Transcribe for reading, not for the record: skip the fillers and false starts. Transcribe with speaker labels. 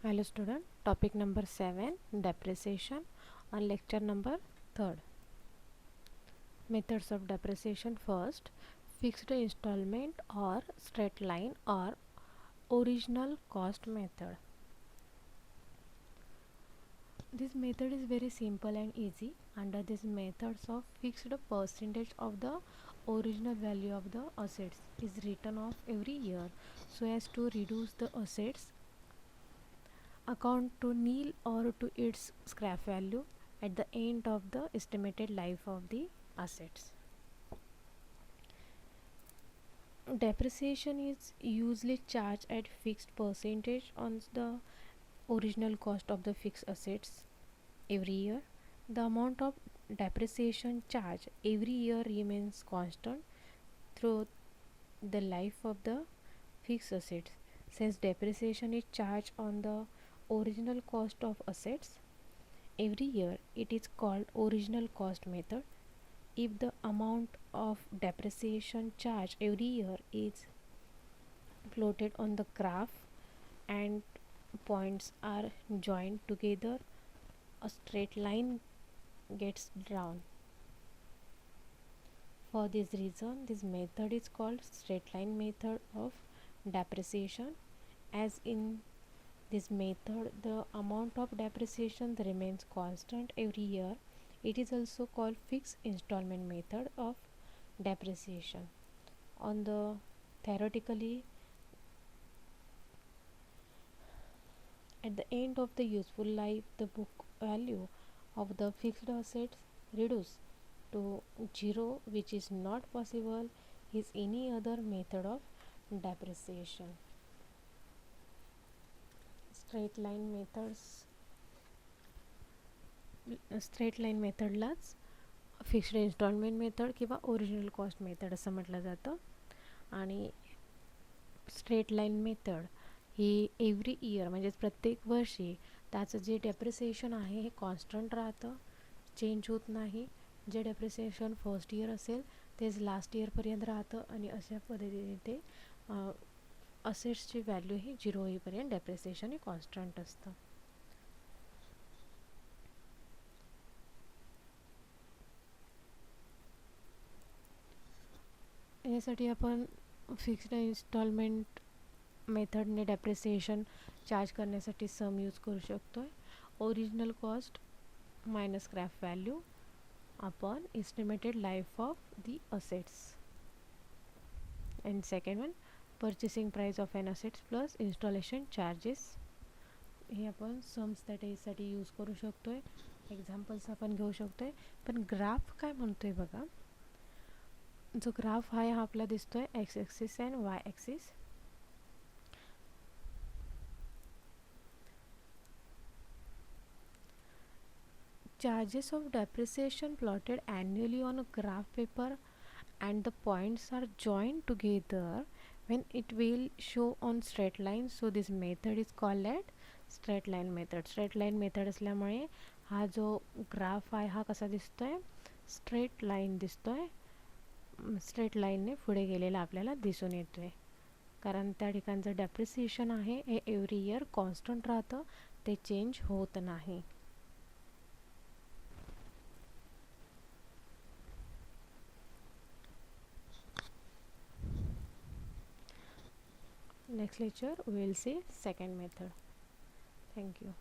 Speaker 1: Hello student, topic number 7 depreciation on lecture number 3rd. Methods of depreciation. First, fixed installment or straight line or original cost method. This method is very simple and easy. Under this methods of fixed percentage of the original value of the assets is written off every year so as to reduce the assets account to nil or to its scrap value at the end of the estimated life of the assets. Depreciation is usually charged at fixed percentage on the original cost of the fixed assets every year. The amount of depreciation charge every year remains constant through the life of the fixed assets. Since depreciation is charged on the original cost of assets every year, it is called original cost method. If the amount of depreciation charge every year is plotted on the graph and points are joined together, a straight line gets drawn. For this reason, this method is called straight line method of depreciation. As in this method, the amount of depreciation remains constant every year. It is also called fixed installment method of depreciation. On the theoretically, at the end of the useful life, the book value of the fixed assets reduce to zero, which is not possible is any other method of depreciation. Straight line methods, straight line मेथडलाच fixed instalment method किंवा original cost method असं म्हटलं जातं. आणि straight line method ही every year म्हणजेच प्रत्येक वर्षी त्याचं जे डेप्रिसिएशन आहे हे कॉन्स्टंट राहतं, चेंज होत नाही. जे डेप्रिसिएशन फर्स्ट इयर असेल तेच लास्ट इयरपर्यंत राहतं आणि अशा पद्धतीने ते असेट्सची व्हॅल्यू ही 0 होईपर्यंत डेप्रिसिएशन हे कॉन्स्टंट असतं. यासाठी आपण फिक्स्ड इन्स्टॉलमेंट मेथडने डेप्रिसिएशन चार्ज करण्यासाठी सम यूज करू शकतो आहे. Original cost minus scrap value upon estimated life of the assets. And second one, purchasing price of an assets plus installation charges. हे आपण सम्स त्यासाठी यूज करू शकतो आहे. एक्झाम्पल्स आपण घेऊ शकतो आहे. पण ग्राफ काय म्हणतो आहे बघा. जो ग्राफ आहे हा आपला दिसतो आहे x axis and Y axis. Charges of depreciation plotted annually on a graph paper and the points are joined together when it will show on straight line. So this method is called as straight line method. Straight line method असल्यामुळे हा जो graph आहे हा कसा दिसतोय, straight line दिसतोय. Straight लाईनने पुढे गेलेला आपल्याला दिसून येतोय कारण त्या ठिकाणचं डेप्रिसिएशन आहे हे एव्हरी इयर कॉन्स्टंट राहतं, ते चेंज होत नाही. Next lecture we will see second method. Thank you.